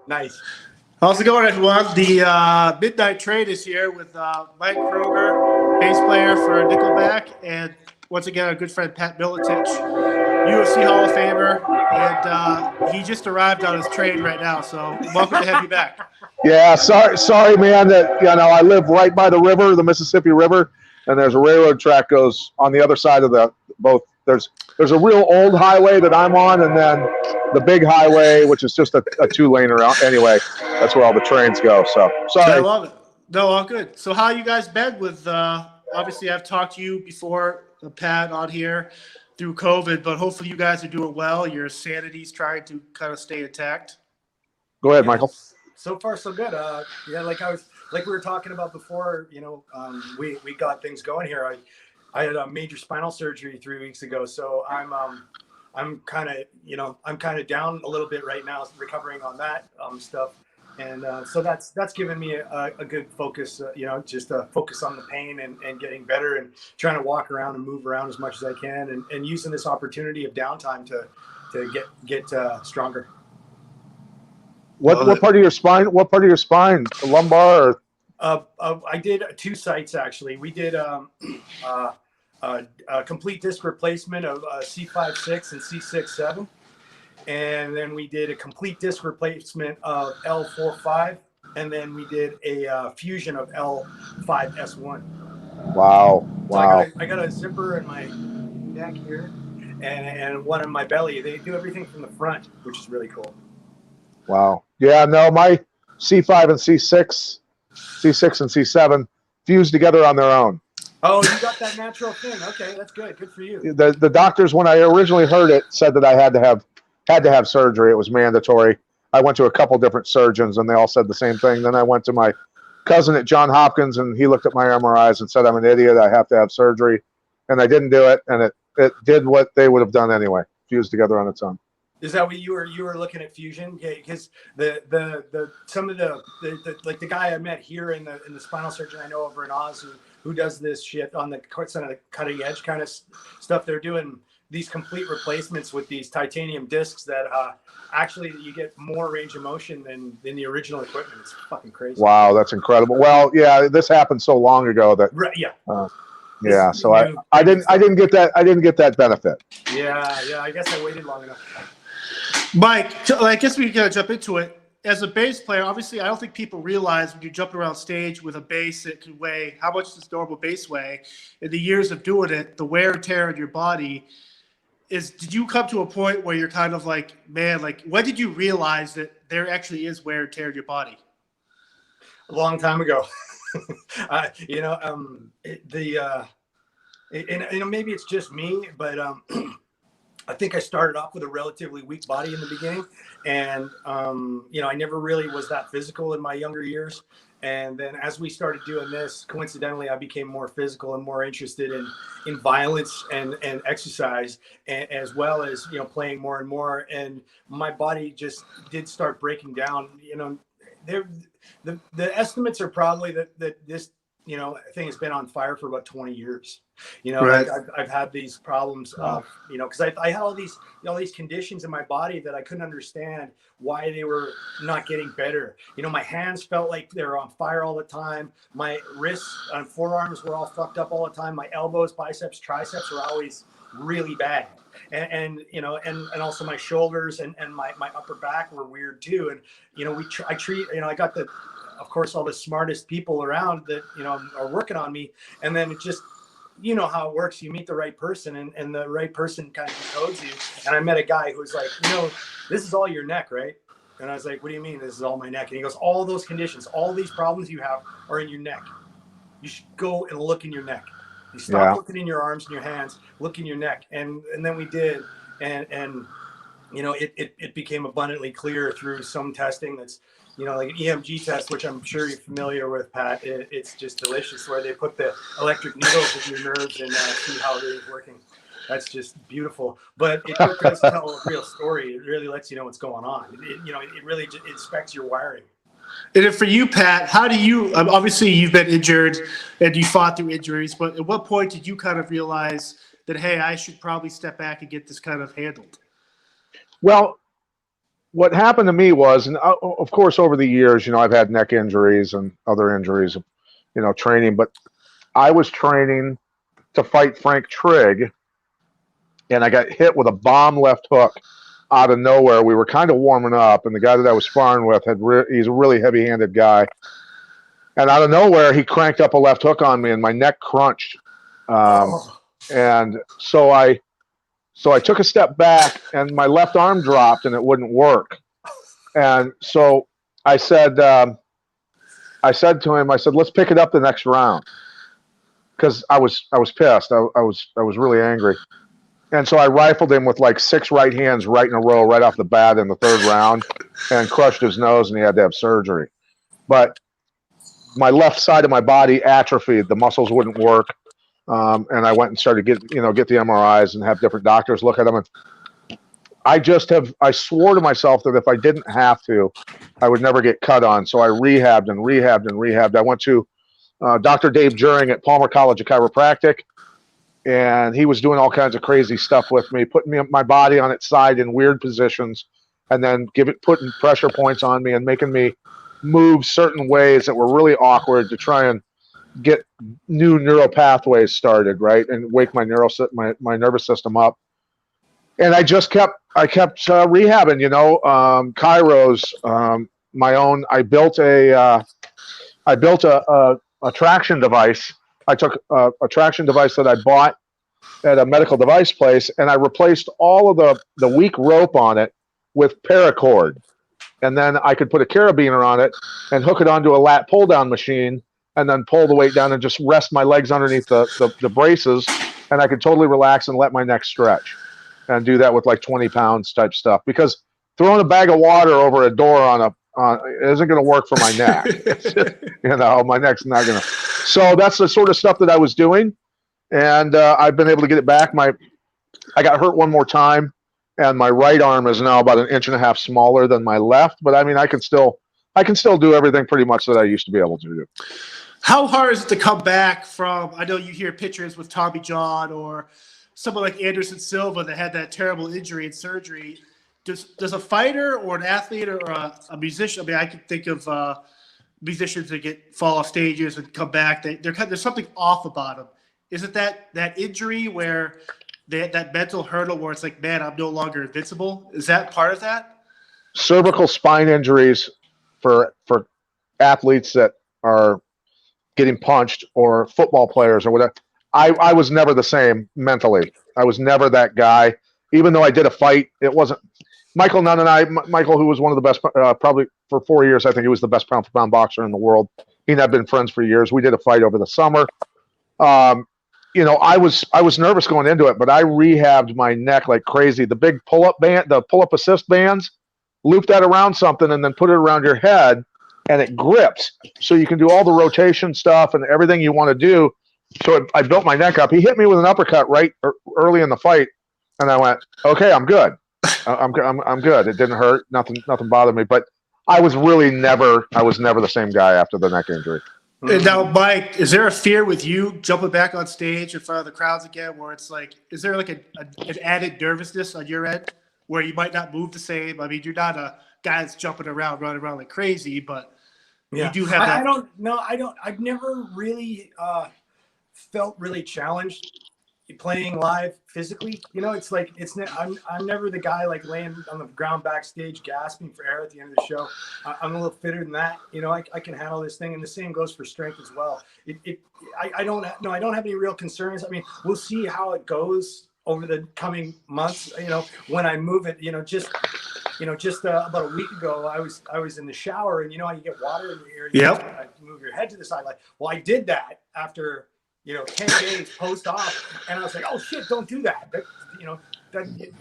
Nice. How's it going, everyone? The Midnight Trade is here with Mike Kroeger, bass player for Nickelback, and once again, our good friend Pat Miletich, UFC Hall of Famer, and he just arrived on his train right now, so welcome to have you back. Yeah, sorry, man, that I live right by the river, the Mississippi River, and there's a railroad track goes on the other side of both. There's a real old highway that I'm on, and then the big highway, which is just a two-laner. Anyway, that's where all the trains go. So sorry. I love it. No, all good. So how you guys been with? Obviously, I've talked to you before, Pat, on here through COVID, but hopefully you guys are doing well. Your sanity's trying to kind of stay intact. Go ahead, Michael. So far, so good. Yeah, like we were talking about before. We got things going here. I had a major spinal surgery 3 weeks ago, so I'm kind of down a little bit right now, recovering on that stuff, and so that's given me a good focus. Just focus on the pain and getting better, and trying to walk around and move around as much as I can, and using this opportunity of downtime to get stronger. What part of your spine? What part of your spine? The lumbar? I did 2 sites actually. We did a complete disc replacement of C5-6 and C6-7, and then we did a complete disc replacement of L4-5, and then we did a fusion of L5-S1. Wow! So I got a zipper in my neck here, and one in my belly. They do everything from the front, which is really cool. Wow! Yeah, no, my C5 and C6 and C7 fused together on their own. Oh, you got that natural thing. Okay, that's good. Good for you. The doctors, when I originally heard it, said that I had to have surgery. It was mandatory. I went to a couple different surgeons, and they all said the same thing. Then I went to my cousin at Johns Hopkins, and he looked at my MRIs and said, "I'm an idiot. I have to have surgery," and I didn't do it, and it did what they would have done anyway, fused together on its own. Is that what you were looking at fusion? Yeah, because some of the guy I met here in the spinal surgeon I know over in Oz who does this shit on the cutting edge kind of stuff. They're doing these complete replacements with these titanium discs that actually you get more range of motion than the original equipment. It's fucking crazy. Wow, that's incredible. Well, yeah, this happened so long ago that yeah. So I didn't get that benefit. Yeah, I guess I waited long enough. Mike, I guess we gotta jump into it. As a bass player, obviously, I don't think people realize when you jump around stage with a bass, it can weigh how much does normal bass weigh. In the years of doing it, the wear and tear on your body did you come to a point where you're kind of like, man, like when did you realize that there actually is wear and tear in your body? A long time ago. Maybe it's just me, but I think I started off with a relatively weak body in the beginning, and I never really was that physical in my younger years. And then as we started doing this, coincidentally, I became more physical and more interested in violence and exercise, as well as playing more and more. And my body just did start breaking down. The estimates are probably that this thing has been on fire for about 20 years. Right. I've had these problems because I had all these conditions in my body that I couldn't understand why they were not getting better. My hands felt like they were on fire all the time. My wrists and forearms were all fucked up all the time. My elbows, biceps, triceps were always really bad. And also my shoulders and my upper back were weird too. And I got of course, all the smartest people around that, are working on me. And then it just, how it works. You meet the right person and the right person kind of decodes you. And I met a guy who was like, this is all your neck, right? And I was like, what do you mean this is all my neck? And he goes, all those conditions, all these problems you have are in your neck. You should go and look in your neck. You stop looking in your arms and your hands, look in your neck. And then we did. And it became abundantly clear through some testing that's, like an EMG test, which I'm sure you're familiar with, Pat. It's just delicious, where they put the electric needles in your nerves and see how it is working. That's just beautiful. But it does tell a real story. It really lets you know what's going on. It really inspects your wiring. And for you, Pat, how do you, obviously you've been injured and you fought through injuries, but at what point did you kind of realize that, hey, I should probably step back and get this kind of handled? Well, what happened to me was, and of course, over the years, I've had neck injuries and other injuries, training, but I was training to fight Frank Trigg, and I got hit with a bomb left hook out of nowhere. We were kind of warming up, and the guy that I was sparring with he's a really heavy-handed guy. And out of nowhere, he cranked up a left hook on me, and my neck crunched. And so I took a step back, and my left arm dropped, and it wouldn't work. And so I said to him, let's pick it up the next round, because I was pissed. I was really angry. And so I rifled him with like 6 right hands right in a row right off the bat in the 3rd round, and crushed his nose, and he had to have surgery. But my left side of my body atrophied. The muscles wouldn't work. And I went and started get the MRIs and have different doctors look at them. And I swore to myself that if I didn't have to, I would never get cut on. So I rehabbed and rehabbed and rehabbed. I went to Dr. Dave Juring at Palmer College of Chiropractic, and he was doing all kinds of crazy stuff with me, putting my body on its side in weird positions, and then putting pressure points on me and making me move certain ways that were really awkward to try and get new neural pathways started, right, and wake my nervous system up. And I kept rehabbing, chiros, my own. I built a traction device. I took a traction device that I bought at a medical device place, and I replaced all of the weak rope on it with paracord. And then I could put a carabiner on it and hook it onto a lat pull down machine, and then pull the weight down and just rest my legs underneath the braces, and I could totally relax and let my neck stretch, and do that with like 20 pounds type stuff. Because throwing a bag of water over a door isn't going to work for my neck. My neck's not going to. So that's the sort of stuff that I was doing, and I've been able to get it back. I got hurt one more time, and my right arm is now about 1.5 inches smaller than my left. But I mean, I can still do everything pretty much that I used to be able to do. How hard is it to come back from? I know you hear pictures with Tommy John or someone like Anderson Silva that had that terrible injury and surgery. Does a fighter or an athlete or a musician? I mean, I can think of musicians that fall off stages and come back. There's something off about them. Is it that injury where that mental hurdle where it's like, man, I'm no longer invincible? Is that part of that? Cervical spine injuries for athletes that are getting punched, or football players or whatever. I was never the same mentally. I was never that guy. Even though I did a fight, it wasn't Michael Nunn and I. Michael, who was one of the best, probably for 4 years, I think he was the best pound-for-pound boxer in the world. He and I have been friends for years. We did a fight over the summer. I was nervous going into it, but I rehabbed my neck like crazy. The big pull-up band, the pull-up assist bands, loop that around something and then put it around your head, and it grips. So you can do all the rotation stuff and everything you want to do. So I built my neck up. He hit me with an uppercut right early in the fight, and I went, okay, I'm good. I'm good. It didn't hurt. Nothing bothered me. But I was never the same guy after the neck injury. And now, Mike, is there a fear with you jumping back on stage in front of the crowds again, where it's like, is there like an added nervousness on your end where you might not move the same? I mean, you're not a guy that's jumping around, running around like crazy, but you do have that. I don't. I've never really felt really challenged playing live physically. It's like I'm never the guy like laying on the ground backstage gasping for air at the end of the show. I'm a little fitter than that. I can handle this thing, and the same goes for strength as well. I don't have any real concerns. I mean, we'll see how it goes over the coming months. When I move it, just about a week ago, I was in the shower, and how you get water in your ear. Yep. You move your head to the side. I did that after 10 days post-op, and I was like, oh shit, don't do that.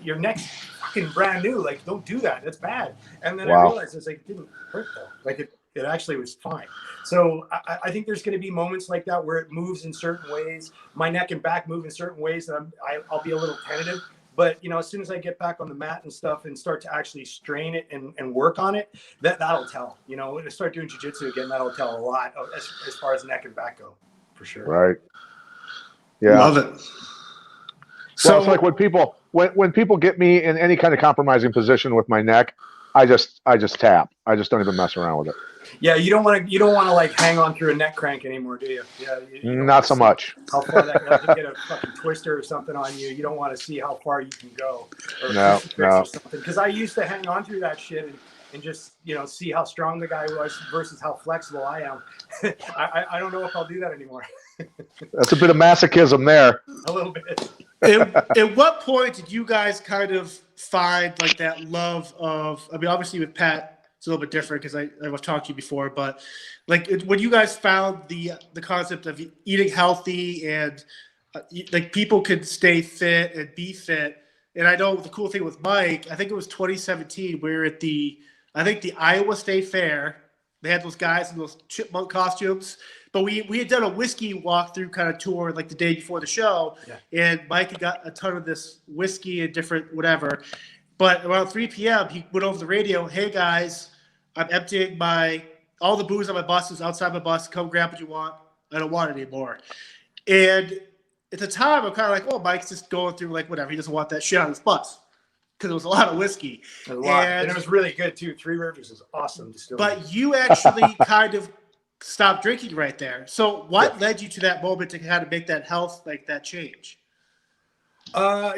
Your neck's fucking brand new. Like, don't do that. That's bad. And then I realized it didn't hurt though. Like it actually was fine. So I think there's going to be moments like that where it moves in certain ways. My neck and back move in certain ways that I'll be a little tentative. But as soon as I get back on the mat and stuff and start to actually strain it and work on it, that'll tell. When I start doing jiu-jitsu again, that'll tell a lot as far as neck and back go, for sure. Right. Yeah. Love it. So it's like when people get me in any kind of compromising position with my neck, I just tap. I just don't even mess around with it. Yeah, you don't want to like hang on through a neck crank anymore, do you? Yeah, you don't Not wanna so see much. how far that like you get a fucking twister or something on you. You don't want to see how far you can go, or a No, crucifix no. or something. Because I used to hang on through that shit and just see how strong the guy was versus how flexible I am. I don't know if I'll do that anymore. That's a bit of masochism there. A little bit. At what point did you guys kind of find like that love of? I mean, obviously with Pat, it's a little bit different because I've talked to you before, but like when you guys found the concept of eating healthy and like people could stay fit and be fit. And I know the cool thing with Mike, I think it was 2017. We were at the Iowa State Fair. They had those guys in those chipmunk costumes. But we had done a whiskey walkthrough kind of tour like the day before the show, and Mike had got a ton of this whiskey and different whatever. But around 3 p.m., he went over the radio, "Hey guys, I'm emptying all the booze on my bus is outside my bus. Come grab what you want. I don't want it anymore." And at the time, I'm kind of like, "Oh, Mike's just going through like whatever. He doesn't want that shit on his bus." Because it was a lot of whiskey. And it was really good too. Three Rivers is awesome. But you actually kind of stopped drinking right there. So what led you to that moment to kind of make that health, like that change? I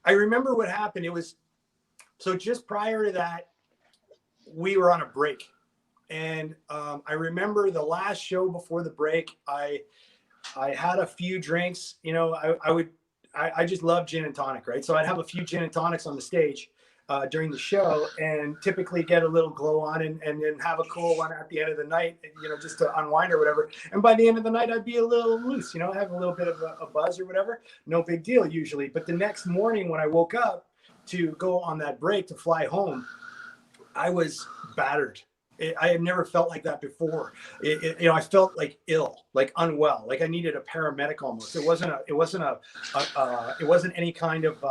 remember what happened. It was so just prior to that, we were on a break. And I remember the last show before the break, I had a few drinks. I just love gin and tonic, right? So I'd have a few gin and tonics on the stage during the show, and typically get a little glow on and then have a cool one at the end of the night, just to unwind or whatever. And by the end of the night, I'd be a little loose, have a little bit of a buzz or whatever. No big deal usually. But the next morning when I woke up to go on that break to fly home, I was battered. I had never felt like that before. I felt like ill, like unwell, like I needed a paramedic almost. It wasn't any kind of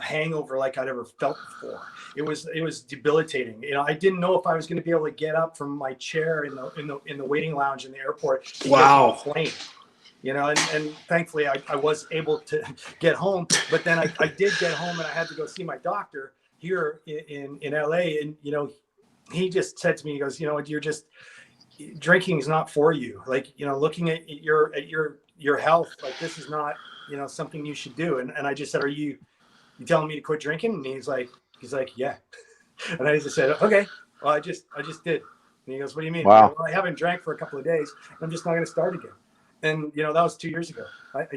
hangover like I'd ever felt before. It was debilitating. I didn't know if I was going to be able to get up from my chair in the waiting lounge in the airport to get on a plane. And thankfully I was able to get home. But then I did get home, and I had to go see my doctor here in LA, and he just said to me, he goes, you're just, drinking is not for you. Like, looking at your health, like this is not, something you should do. And I just said, are you telling me to quit drinking? And he's like, yeah. And I just said, okay, well, I just did. And he goes, what do you mean? Wow. Well, I haven't drank for a couple of days. I'm just not going to start again. And, that was 2 years ago. I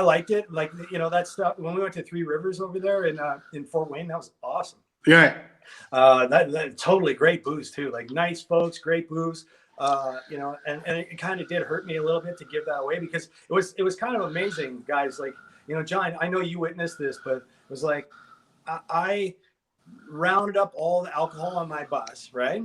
liked it. Like, that stuff, when we went to Three Rivers over there in Fort Wayne, that was awesome. Yeah. That totally great booze too. Like nice folks, great booze. And it kind of did hurt me a little bit to give that away, because it was kind of amazing, guys. Like, John, I know you witnessed this, but it was like, I rounded up all the alcohol on my bus, right?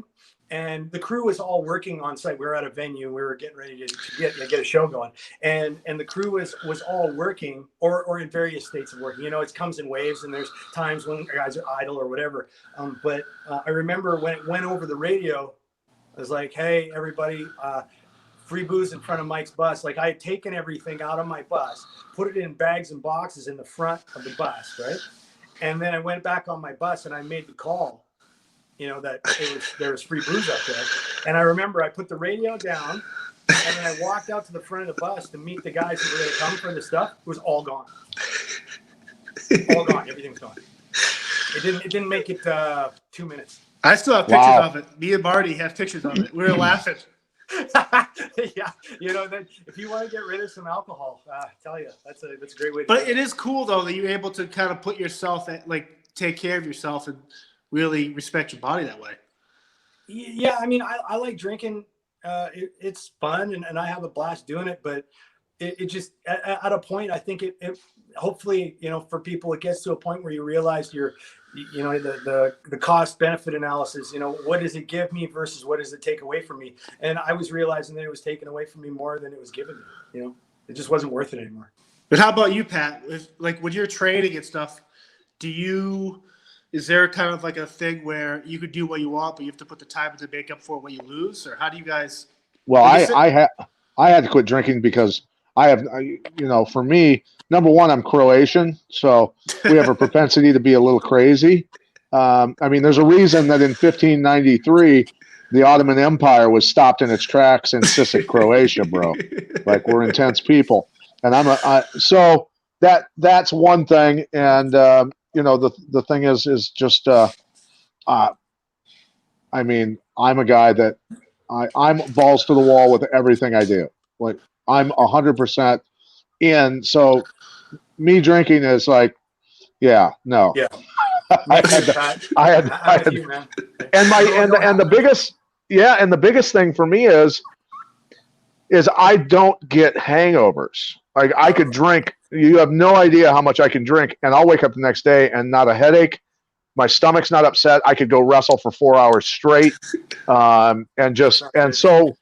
And the crew was all working on site. We were at a venue. We were getting ready to get a show going, and the crew was all working or in various states of working. It comes in waves, and there's times when guys are idle or whatever. But I remember when it went over the radio, I was like, "Hey, everybody, free booze in front of Mike's bus." Like, I had taken everything out of my bus, put it in bags and boxes in the front of the bus, right? And then I went back on my bus and I made the call. That there was free booze out there. And I remember I put the radio down, and then I walked out to the front of the bus to meet the guys who were going to come for the stuff. It was all gone. All gone. Everything's gone. It didn't make it 2 minutes. I still have pictures of it. Me and Marty have pictures of it. We were laughing. Yeah, if you want to get rid of some alcohol, I tell you, that's a great way to But it is cool though that you're able to kind of put yourself take care of yourself and really respect your body that way. Yeah, I mean, I like drinking. It's fun, and I have a blast doing it. But it just at a point, I think it hopefully, for people, it gets to a point where you realize the cost benefit analysis. What does it give me versus what does it take away from me? And I was realizing that it was taken away from me more than it was given me. It just wasn't worth it anymore. But how about you, Pat? When you're training and stuff, is there kind of like a thing where you could do what you want, but you have to put the time to make up for what you lose? Or how do you guys? Well, I had to quit drinking because for me, number one, I'm Croatian, so we have a propensity to be a little crazy. I mean, there's a reason that in 1593, the Ottoman Empire was stopped in its tracks in Sisak, Croatia, bro. Like, we're intense people, and so that's one thing. And the thing is just I mean, I'm a guy that I'm balls to the wall with everything I do. Like, I'm 100% in. So me drinking is like, yeah, no. Yeah. I had you, man. And the biggest thing for me is I don't get hangovers. Like, I could drink. You have no idea how much I can drink, and I'll wake up the next day and not a headache. My stomach's not upset. I could go wrestle for 4 hours straight, so so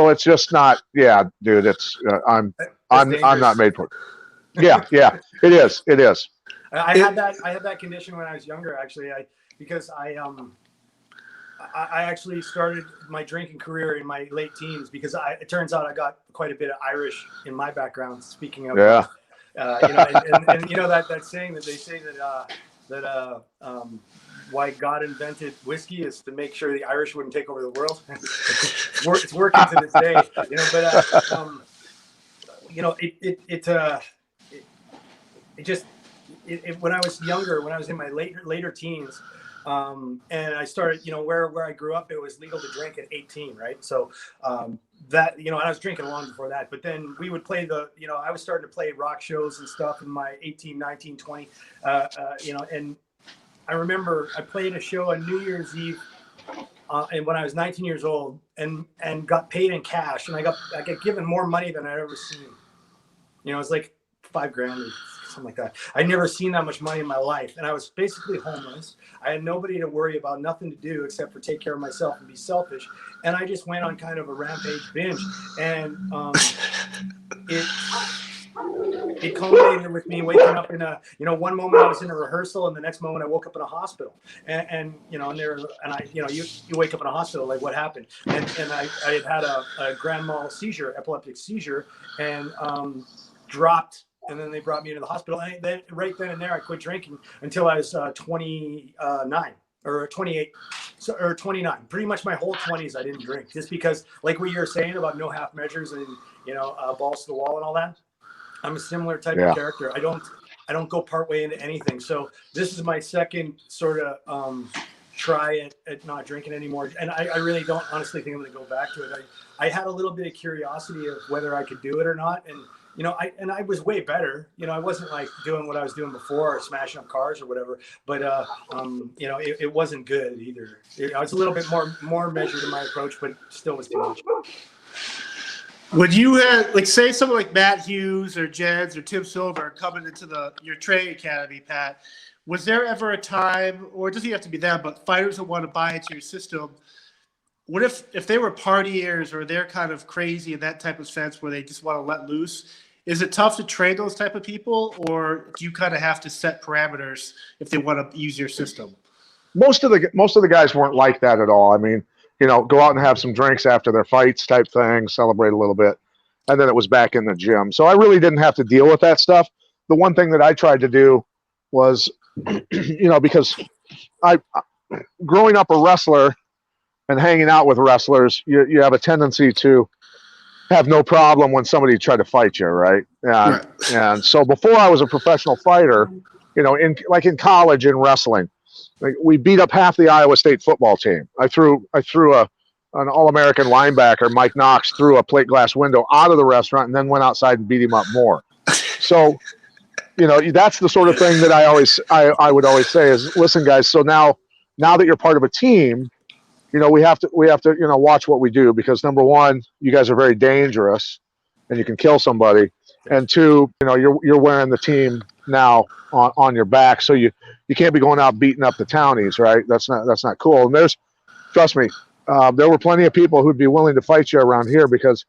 it's just not. Yeah, dude, it's I'm not made for it. Yeah, it is. I had that condition when I was younger, actually. Because I actually started my drinking career in my late teens because it turns out I got quite a bit of Irish in my background. Speaking of, and you know that saying that they say that why God invented whiskey is to make sure the Irish wouldn't take over the world. It's working to this day, when I was younger, when I was in my later teens, and I started, where I grew up, it was legal to drink at 18, right? So that, and I was drinking long before that, but then we would play I was starting to play rock shows and stuff in my 18, 19, 20, and I remember I played a show on New Year's Eve, and when I was 19 years old, and got paid in cash, and I got given more money than I'd ever seen. It was like $5,000 or something like that. I'd never seen that much money in my life, and I was basically homeless. I had nobody to worry about, nothing to do except for take care of myself and be selfish. And I just went on kind of a rampage binge, and it culminated with me waking up in one moment I was in a rehearsal, and the next moment I woke up in a hospital. And you wake up in a hospital, like, what happened? And I had a grand mal seizure, epileptic seizure, and dropped. And then they brought me into the hospital. And then right then and there, I quit drinking until I was 29 or 28 or 29. Pretty much my whole 20s, I didn't drink, just because, like what you're saying about no half measures and balls to the wall and all that. I'm a similar type of character. I don't go part way into anything. So this is my second sort of try at not drinking anymore. And I really don't honestly think I'm going to go back to it. I had a little bit of curiosity of whether I could do it or not. And I was way better. I wasn't like doing what I was doing before, or smashing up cars or whatever. But it wasn't good either. I was a little bit more measured in my approach, but still was too much. When you had, say someone like Matt Hughes or Jens or Tim Silver coming into your training academy, Pat, was there ever a time, or it doesn't have to be them, but fighters that want to buy into your system? What if they were partiers, or they're kind of crazy in that type of sense where they just want to let loose? Is it tough to train those type of people, or do you kind of have to set parameters if they want to use your system? Most of the guys weren't like that at all. I mean, go out and have some drinks after their fights type thing, celebrate a little bit, and then it was back in the gym. So I really didn't have to deal with that stuff. The one thing that I tried to do was, because growing up a wrestler and hanging out with wrestlers, you have a tendency to have no problem when somebody tried to fight you, right? And so before I was a professional fighter, in college in wrestling, we beat up half the Iowa State football team. I threw an All-American linebacker, Mike Knox, through a plate glass window out of the restaurant, and then went outside and beat him up more. So, that's the sort of thing that I would always say is, listen, guys. So now that you're part of a team, we have to watch what we do, because number one, you guys are very dangerous, and you can kill somebody, and two, you're wearing the team now on your back, so you can't be going out beating up the townies, right? That's not cool. And trust me, there were plenty of people who'd be willing to fight you around here, because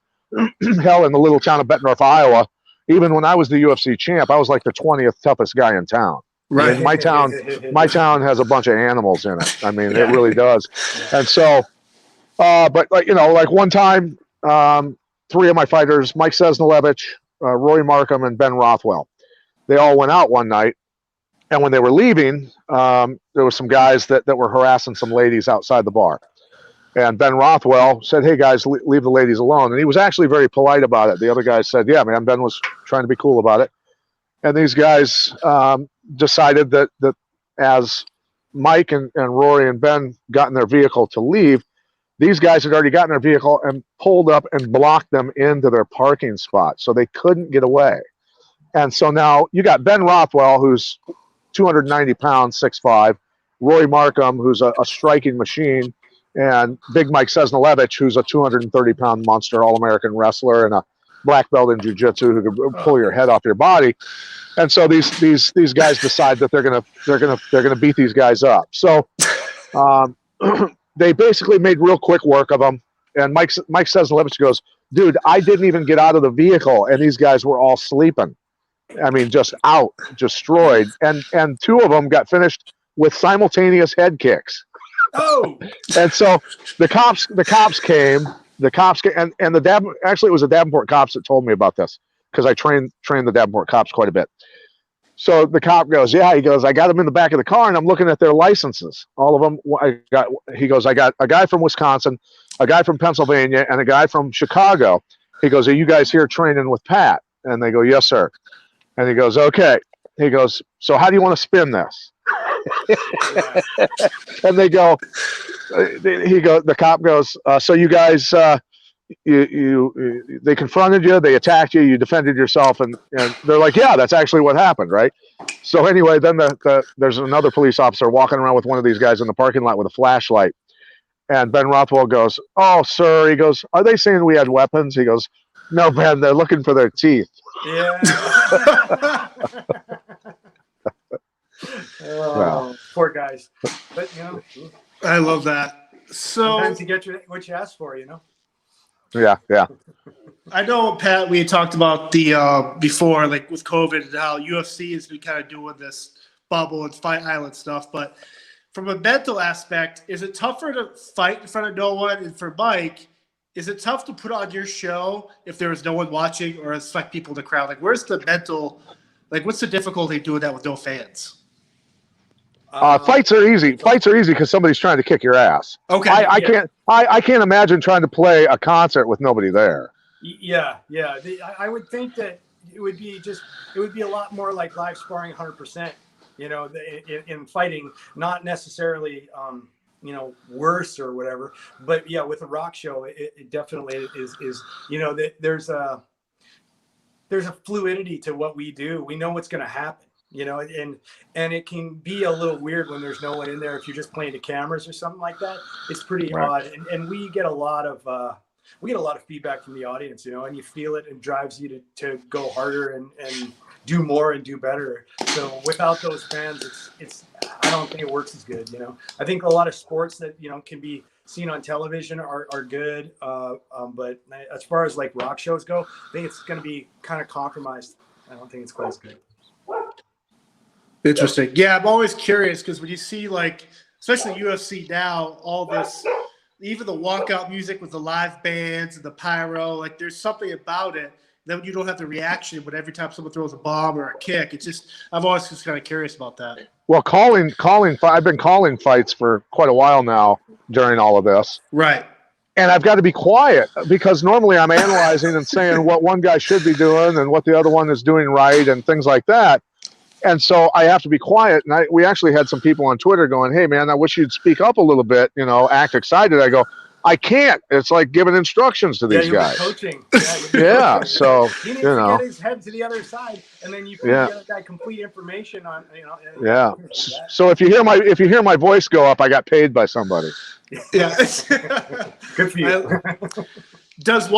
hell, in the little town of Bettendorf, Iowa, even when I was the UFC champ, I was like the 20th toughest guy in town. Right. I mean, my town has a bunch of animals in it. I mean, it really does. And so, but like one time, three of my fighters, Mike Sesnilevich, Roy Markham, and Ben Rothwell. They all went out one night, and when they were leaving, there were some guys that were harassing some ladies outside the bar. And Ben Rothwell said, "Hey guys, leave the ladies alone." And he was actually very polite about it. The other guys said, "Yeah, man." Ben was trying to be cool about it. And these guys decided that as Mike and Rory and Ben got in their vehicle to leave, these guys had already gotten their vehicle and pulled up and blocked them into their parking spot, so they couldn't get away. And so now you got Ben Rothwell, who's 290 pounds, 6'5", Roy Markham, who's a striking machine, and Big Mike Sesnilevich, who's a 230-pound monster, all-American wrestler and a black belt in Jiu Jitsu who can pull your head off your body. And so these guys decide that they're gonna beat these guys up. So they basically made real quick work of them. And Mike Sesnilevich goes, "Dude, I didn't even get out of the vehicle, and these guys were all sleeping. I mean, just out, destroyed." And two of them got finished with simultaneous head kicks. Oh! And so the cops came. And actually it was the Davenport cops that told me about this, because I trained the Davenport cops quite a bit. So the cop goes, "Yeah," he goes, "I got them in the back of the car and I'm looking at their licenses. All of them. He goes, "I got a guy from Wisconsin, a guy from Pennsylvania, and a guy from Chicago." He goes, "Are you guys here training with Pat?" And they go, "Yes, sir." And he goes, "Okay." He goes, "So how do you want to spin this?" And they go, the cop goes, "So you guys, they confronted you, they attacked you, you defended yourself," and they're like, "Yeah, that's actually what happened, right?" So anyway, then there's another police officer walking around with one of these guys in the parking lot with a flashlight, and Ben Rothwell goes, "Oh, sir," he goes, "are they saying we had weapons?" He goes, "No, Ben, they're looking for their teeth." Yeah. Oh, Wow. Poor guys. But I love that. So sometimes you get what you ask for, Yeah. I know, Pat, we had talked about the before, like with COVID, and how UFC has been kind of doing this bubble and Fight Island stuff. But from a mental aspect, is it tougher to fight in front of no one? And for Mike, is it tough to put on your show if there is no one watching or expect people in the crowd? Like, where's the mental, like, what's the difficulty doing that with no fans? Fights are easy. Fights are easy because somebody's trying to kick your ass. Okay. I can't imagine trying to play a concert with nobody there. Yeah. I would think that it would be a lot more like live sparring 100%, in fighting, not necessarily, worse or whatever, but yeah, with a rock show, it definitely is, there's a fluidity to what we do. We know what's going to happen. And it can be a little weird when there's no one in there. If you're just playing to cameras or something like that, it's pretty odd. And we get a lot of feedback from the audience, and you feel it and drives you to go harder and do more and do better. So without those fans, I don't think it works as good. I think a lot of sports that can be seen on television are good, but as far as like rock shows go, I think it's going to be kind of compromised. I don't think it's quite as good. Interesting. Yeah, I'm always curious because when you see, like, especially UFC now, all this, even the walkout music with the live bands and the pyro, like, there's something about it. Then you don't have the reaction, but every time someone throws a bomb or a kick, it's just, I'm always just kind of curious about that. Well, I've been calling fights for quite a while now during all of this. Right. And I've got to be quiet because normally I'm analyzing and saying what one guy should be doing and what the other one is doing right and things like that. And so I have to be quiet. And we actually had some people on Twitter going, "Hey, man, I wish you'd speak up a little bit, act excited." I go, "I can't. It's like giving instructions to these guys." Coaching. Yeah. So, he needs to get his head to the other side, and then you give the other guy complete information on, Yeah. So if you hear my voice go up, I got paid by somebody. Yeah. Good for you. Does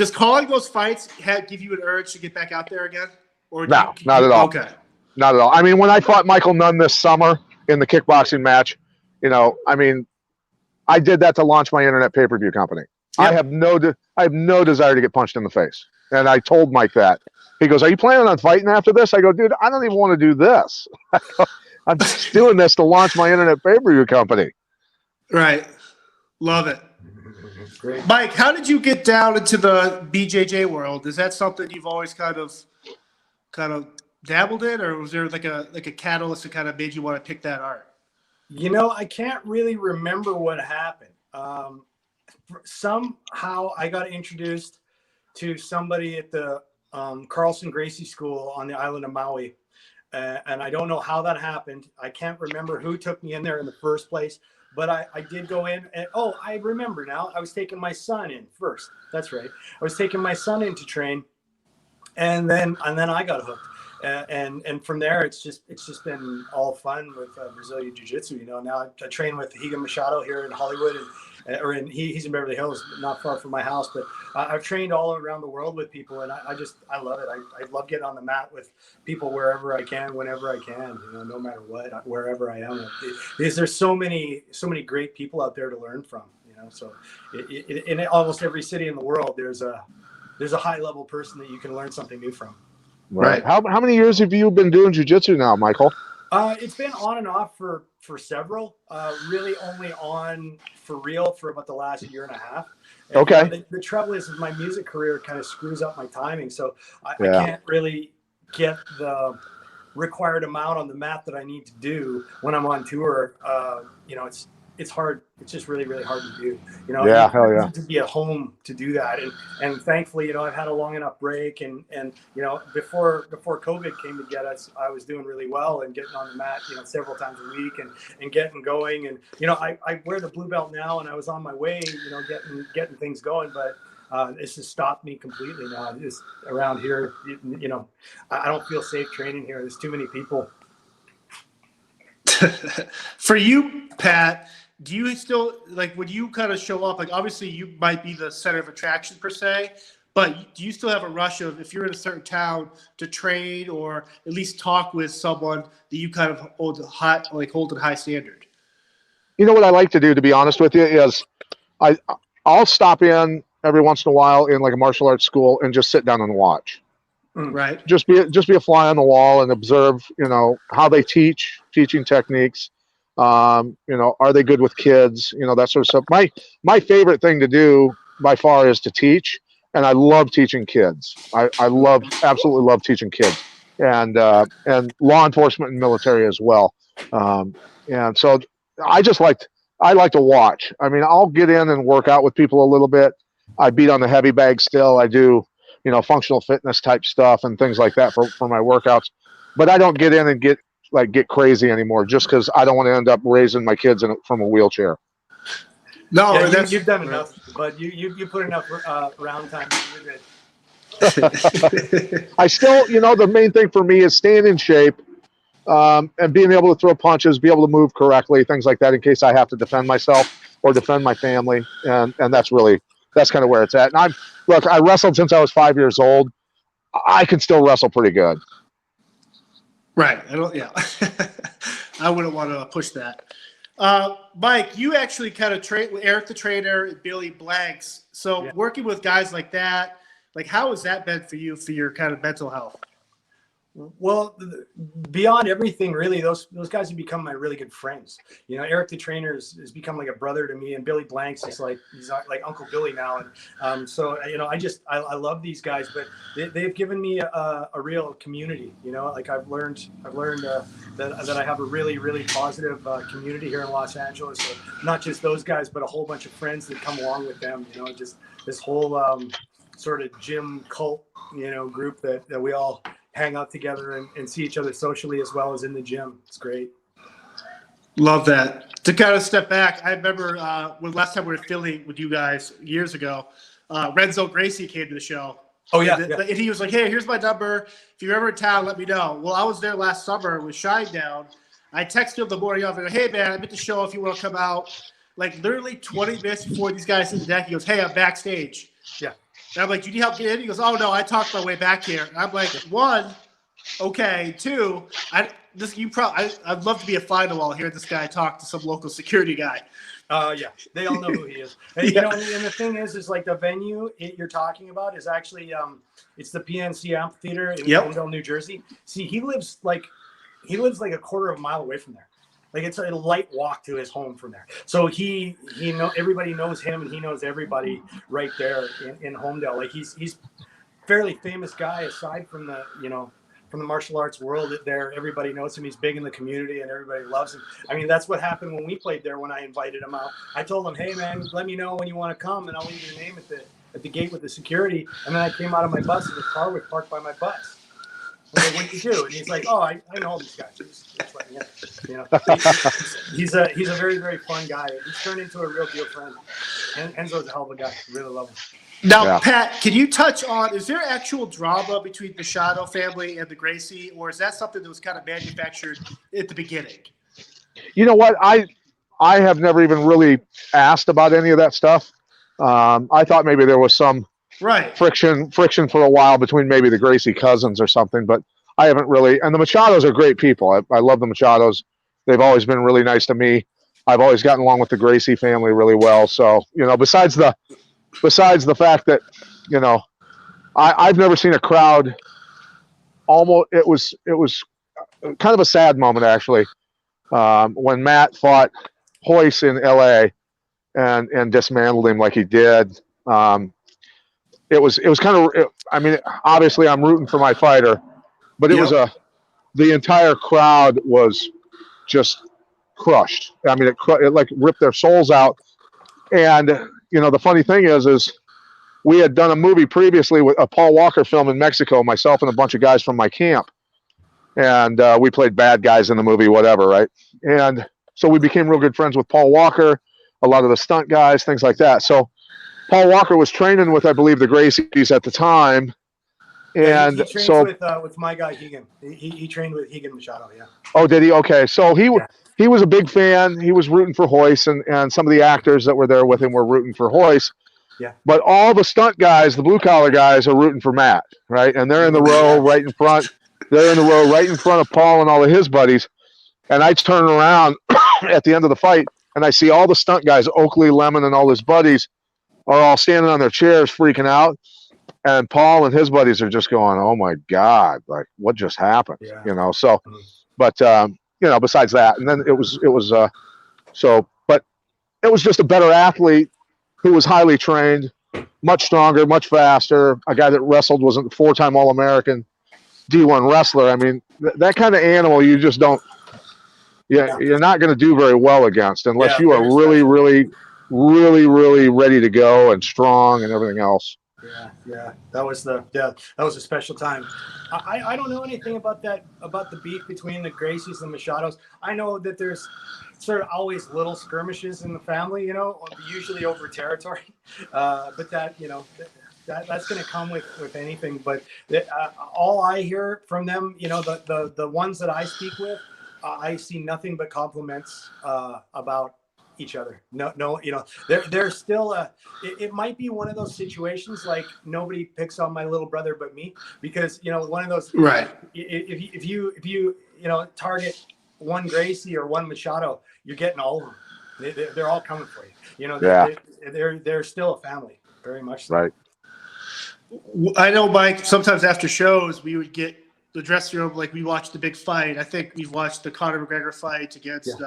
calling those fights give you an urge to get back out there again? Or No, not at all. Okay. Not at all. I mean, when I fought Michael Nunn this summer in the kickboxing match, I did that to launch my internet pay-per-view company. Yep. I have no desire to get punched in the face. And I told Mike that. He goes, "Are you planning on fighting after this?" I go, "Dude, I don't even want to do this. I'm just doing this to launch my internet pay-per-view company." Right. Love it. Great. Mike, how did you get down into the BJJ world? Is that something you've always kind of dabbled in, or was there like a catalyst that kind of made you want to pick that art? I can't really remember what happened. Somehow I got introduced to somebody at the Carlson Gracie School on the island of Maui. And I don't know how that happened. I can't remember who took me in there in the first place, but I did go in. And I remember now. I was taking my son in first. That's right. I was taking my son in to train, and then I got hooked. And from there, it's just been all fun with Brazilian Jiu Jitsu. Now I train with Higa Machado here in Hollywood, he's in Beverly Hills, not far from my house. But I've trained all around the world with people, and I love it. I love getting on the mat with people wherever I can, whenever I can. No matter what, wherever I am. Because there's so many great people out there to learn from. So in almost every city in the world, there's a high level person that you can learn something new from. Right. How many years have you been doing jiu-jitsu now, Michael? It's been on and off for several. Really only on for real for about the last year and a half. And, okay. The trouble is my music career kind of screws up my timing, so I can't really get the required amount on the mat that I need to do when I'm on tour. It's hard. It's just really, really hard to do. Yeah, hell yeah. To be at home to do that, and thankfully, I've had a long enough break, and before COVID came to get us, I was doing really well and getting on the mat, several times a week and getting going, and I wear the blue belt now, and I was on my way, getting things going, but it's just stopped me completely now. Just around here, I don't feel safe training here. There's too many people. For you, Pat, do you still when you kind of show up, obviously you might be the center of attraction per se, but do you still have a rush of, if you're in a certain town, to train or at least talk with someone that you kind of hold at high standard? What I like to do, to be honest with you, is I'll stop in every once in a while in a martial arts school and just sit down and watch. Right. Just be a fly on the wall and observe, how they teaching techniques. Are they good with kids? That sort of stuff. My favorite thing to do by far is to teach, and I love teaching kids. I absolutely love teaching kids, and law enforcement and military as well. And so I like to watch. I'll get in and work out with people a little bit. I beat on the heavy bag still. I do functional fitness type stuff and things like that for my workouts. But I don't get in and get crazy anymore, just because I don't want to end up raising my kids from a wheelchair. No, you've done enough, but you put enough round time. You're good. I still, the main thing for me is staying in shape and being able to throw punches, be able to move correctly, things like that, in case I have to defend myself or defend my family. And that's kind of where it's at. And I wrestled since I was 5 years old. I can still wrestle pretty good. Right. I wouldn't want to push that. Mike, you actually kind of trained with Eric the Trainer, Billy Blanks. So working with guys like that, how has that been for you, for your kind of mental health? Well, beyond everything, really, those guys have become my really good friends. Eric the Trainer has become like a brother to me, and Billy Blanks is he's like Uncle Billy now. And so I love these guys, but they've given me a real community. I've learned that I have a really, really positive community here in Los Angeles. So not just those guys, but a whole bunch of friends that come along with them. Just this whole sort of gym cult, group that we all hang out together and see each other socially as well as in the gym. It's great. Love that. To kind of step back, I remember when last time we were in Philly with you guys years ago, Renzo Gracie came to the show. Oh, yeah. And he was like, hey, here's my number. If you're ever in town, let me know. Well, I was there last summer with Shinedown. I texted him the morning of and hey, man, I'm at the show if you want to come out. Literally 20 minutes before these guys hit the deck, he goes, hey, I'm backstage. Yeah. And I'm like, do you need help getting in? He goes, oh, no, I talked my way back here. And I'm like, one, okay. Two, I'd love to be a fly on the wall, hear this guy talk to some local security guy. Yeah, they all know who he is. And, and the thing is the venue you're talking about is actually, it's the PNC Amphitheater in Glendale, New Jersey. See, he lives like a quarter of a mile away from there. Like it's a light walk to his home from there. So everybody knows him, and he knows everybody right there in Homedale. Like he's fairly famous guy aside from the from the martial arts world. There, everybody knows him. He's big in the community, and everybody loves him. I mean, that's what happened when we played there. When I invited him out, I told him, "Hey, man, let me know when you want to come, and I'll leave your name at the gate with the security." And then I came out of my bus, and his car was parked by my bus. I'm like, "What did you do?" And he's like, "Oh, I know all these guys." Just let me in. He's a very, very fun guy. He's turned into a real deal friend. And Enzo's a hell of a guy. Really love him. Now, Pat, can you touch on, is there actual drama between the Machado family and the Gracie, or is that something that was kind of manufactured at the beginning? You know what? I have never even really asked about any of that stuff. I thought maybe there was some friction for a while between maybe the Gracie cousins or something, but I haven't really. And the Machados are great people. I love the Machados. They've always been really nice to me. I've always gotten along with the Gracie family really well. So, besides the fact that, I've never seen a crowd it was kind of a sad moment, actually, when Matt fought Hoyce in LA and dismantled him like he did. It was kind of, obviously I'm rooting for my fighter, but it was the entire crowd was just crushed. I mean, it like ripped their souls out. And, the funny thing is we had done a movie previously with a Paul Walker film in Mexico, myself and a bunch of guys from my camp. And we played bad guys in the movie, whatever, right? And so we became real good friends with Paul Walker, a lot of the stunt guys, things like that. So Paul Walker was training with, I believe, the Gracies at the time. And he trained with my guy, Higan. He trained with Higan Machado, yeah. Oh, did he? Okay. So he was a big fan. He was rooting for Hoyce, and some of the actors that were there with him were rooting for Hoyce. Yeah. But all the stunt guys, the blue-collar guys, are rooting for Matt, right? And they're in the row right in front. They're in the row right in front of Paul and all of his buddies. And I turn around at the end of the fight, and I see all the stunt guys, Oakley, Lemon, and all his buddies, are all standing on their chairs freaking out. And Paul and his buddies are just going, "Oh my God, like what just happened?" Yeah. So, but besides that, and then it was but it was just a better athlete who was highly trained, much stronger, much faster, a guy that wrestled, was a 4-time All-American D1 wrestler. I mean, that kind of animal you just don't, you're not going to do very well against unless you are really, really, really, really ready to go and strong and everything else. Yeah, that was a special time. I don't know anything about the beef between the Gracies and the Machados. I know that there's sort of always little skirmishes in the family, usually over territory. But that's going to come with anything. But all I hear from them, the ones that I speak with, I see nothing but compliments about each other. No, they're still it might be one of those situations like nobody picks on my little brother but me, because one of those, right, if you target one Gracie or one Machado, you're getting all of them. They're all coming for you. They're still a family, very much so. Right. I know, Mike, sometimes after shows we would get the dressing room, like we watched the big fight. I think we've watched the Conor McGregor fight against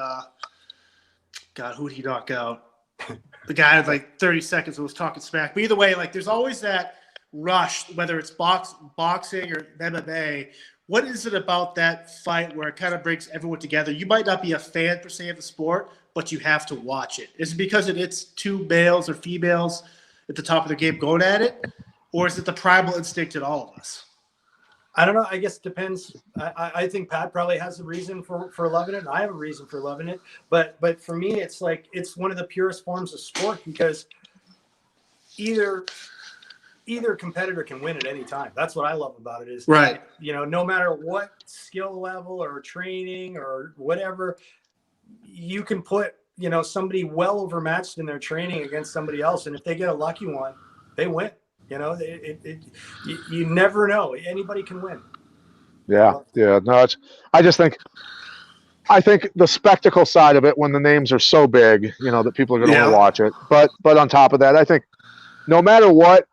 God, who did he knock out? The guy had like 30 seconds and was talking smack. But either way, like there's always that rush, whether it's boxing or MMA. What is it about that fight where it kind of brings everyone together? You might not be a fan per se of the sport, but you have to watch it. Is it because it's two males or females at the top of their game going at it? Or is it the primal instinct in all of us? I don't know. I guess it depends. I think Pat probably has a reason for loving it, and I have a reason for loving it. But for me, it's like it's one of the purest forms of sport, because either competitor can win at any time. That's what I love about it. Is right. No matter what skill level or training or whatever, you can put somebody well overmatched in their training against somebody else, and if they get a lucky one, they win. You never know. Anybody can win. Yeah. No, I think the spectacle side of it, when the names are so big, that people are going to want to watch it. But on top of that, I think no matter what,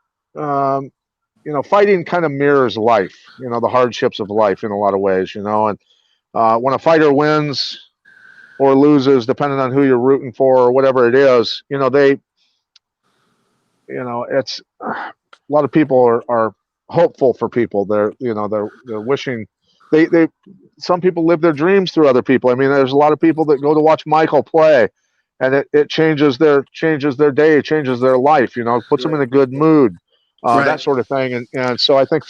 fighting kind of mirrors life. The hardships of life in a lot of ways. And when a fighter wins, or loses, depending on who you're rooting for or whatever it is, it's a lot of people are hopeful for people. They're wishing they some people live their dreams through other people. I mean, there's a lot of people that go to watch Michael play, and it changes their day, changes their life. Puts them in a good mood, that sort of thing. And so I think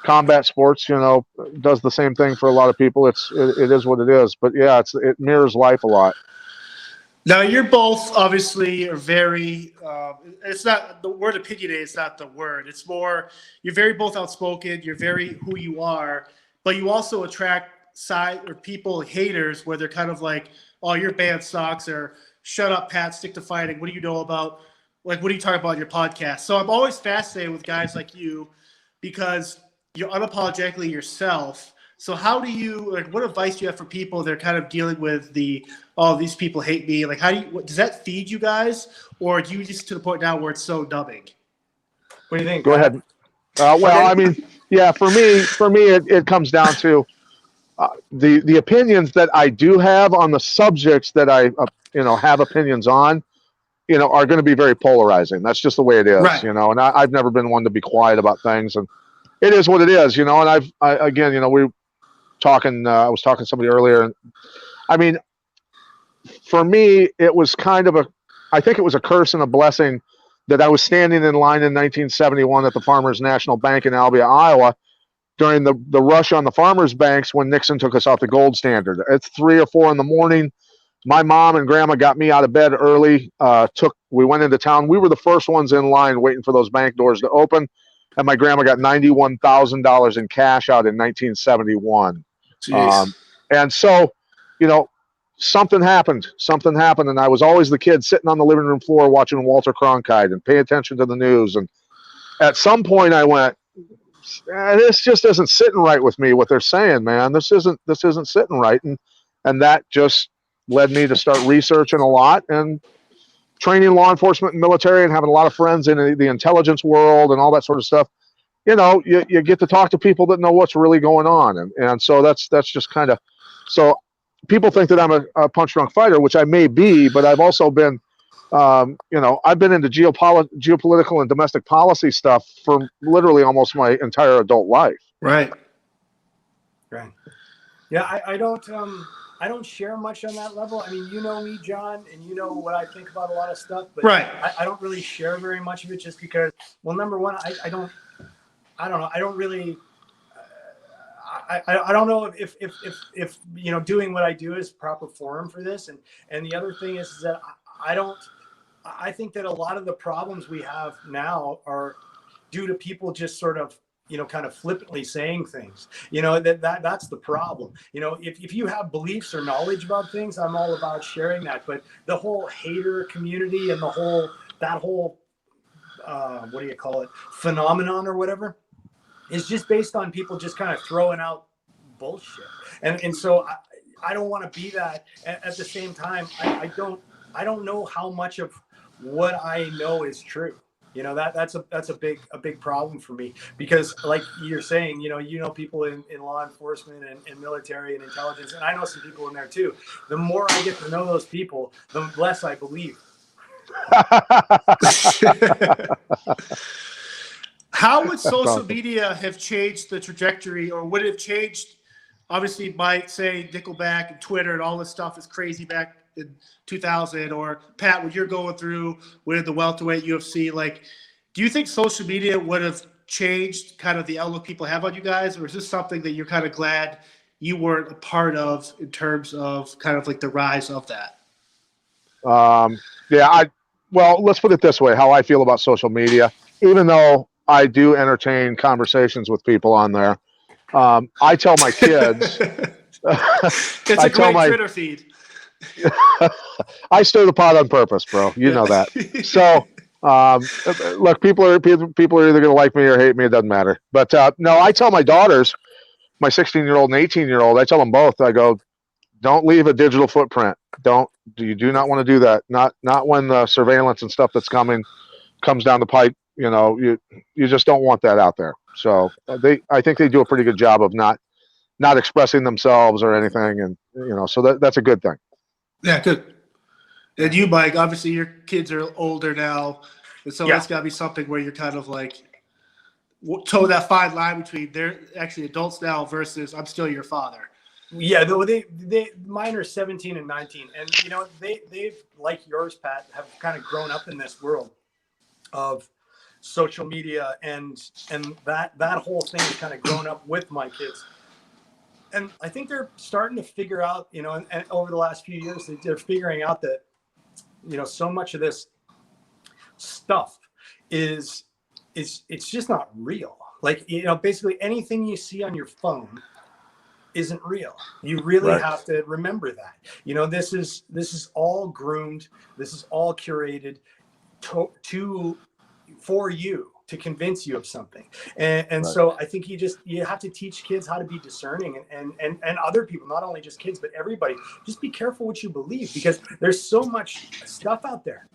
combat sports, does the same thing for a lot of people. It is what it is. But yeah, it mirrors life a lot. Now, you're both obviously are very, it's not the word opinionated, it's not the word. It's more, you're very both outspoken, you're very who you are, but you also attract people, haters, where they're kind of like, oh, your band sucks, or shut up, Pat, stick to fighting. What do you know about, what are you talking about in your podcast? So I'm always fascinated with guys like you because you're unapologetically yourself. So how do you, what advice do you have for people that are kind of dealing with these people hate me? Does that feed you guys, or do you just to the point now where it's so numbing? What do you think? Go ahead. Well, I mean, yeah, for me, it comes down to the opinions that I do have on the subjects that I, have opinions on, are going to be very polarizing. That's just the way it is, right. And I've never been one to be quiet about things, and it is what it is, And I was talking to somebody earlier, and I mean, for me, it was I think it was a curse and a blessing that I was standing in line in 1971 at the Farmers National Bank in Albia, Iowa, during the rush on the farmers' banks when Nixon took us off the gold standard. It's 3 or 4 in the morning. My mom and grandma got me out of bed early. We went into town. We were the first ones in line waiting for those bank doors to open, and my grandma got $91,000 in cash out in 1971. And so, something happened, and I was always the kid sitting on the living room floor watching Walter Cronkite and paying attention to the news. And at some point, I went, "This just isn't sitting right with me. What they're saying, man, this isn't sitting right." And that just led me to start researching a lot and training law enforcement and military, and having a lot of friends in the intelligence world and all that sort of stuff. You get to talk to people that know what's really going on. And so that's just kind of, so people think that I'm a punch drunk fighter, which I may be, but I've also been, I've been into geopolitical and domestic policy stuff for literally almost my entire adult life. Right. Yeah. I don't share much on that level. I mean, you know me, John, and you know what I think about a lot of stuff, but I don't really share very much of it just because, well, number one, I don't know. I don't really. I don't know if doing what I do is proper forum for this, and the other thing is that I think that a lot of the problems we have now are due to people just sort of kind of flippantly saying things. That's the problem. If you have beliefs or knowledge about things, I'm all about sharing that. But the whole hater community and that whole what do you call it, phenomenon or whatever, is just based on people just kind of throwing out bullshit. And so I don't want to be that. At the same time, I don't know how much of what I know is true. That's a big problem for me, because like you're saying, people in law enforcement and military and intelligence, and I know some people in there too. The more I get to know those people, the less I believe. How would social media have changed the trajectory, or would it have changed? Obviously, Mike, say Nickelback and Twitter and all this stuff is crazy back in 2000, or Pat, what you're going through with the welterweight UFC, do you think social media would have changed kind of the outlook people have on you guys, or is this something that you're kind of glad you weren't a part of in terms of kind of the rise of that? Well, let's put it this way, how I feel about social media, even though I do entertain conversations with people on there. I tell my kids, it's a great Twitter feed. I stir the pot on purpose, bro. You know that. So, look, people are either going to like me or hate me. It doesn't matter. But no, I tell my daughters, my 16-year-old and 18-year-old, I tell them both. I go, don't leave a digital footprint. You do not want to do that. Not when the surveillance and stuff that's comes down the pipe. You just don't want that out there. So I think they do a pretty good job of not expressing themselves or anything. So that's a good thing. Yeah, good. And you, Mike, obviously your kids are older now, and so that's got to be something where you're kind of like toe that fine line between they're actually adults now versus I'm still your father. Yeah, mine are 17 and 19, and they've like yours, Pat, have kind of grown up in this world of social media, and that whole thing has kind of grown up with my kids. And I think they're starting to figure out, and over the last few years, they're figuring out that, so much of this stuff is it's just not real. Like, basically anything you see on your phone isn't real. You really have to remember that. This is all groomed. This is all curated for you, to convince you of something. And so I think you have to teach kids how to be discerning, and other people, not only just kids, but everybody. Just be careful what you believe, because there's so much stuff out there.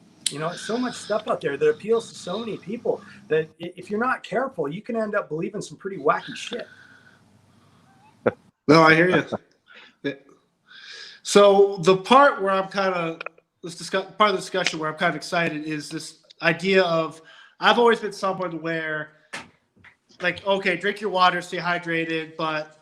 So much stuff out there that appeals to so many people that if you're not careful, you can end up believing some pretty wacky shit. No, I hear you. So the part where I'm kind of part of the discussion where I'm kind of excited is this idea of, I've always been someone where, like, okay, drink your water, stay hydrated, but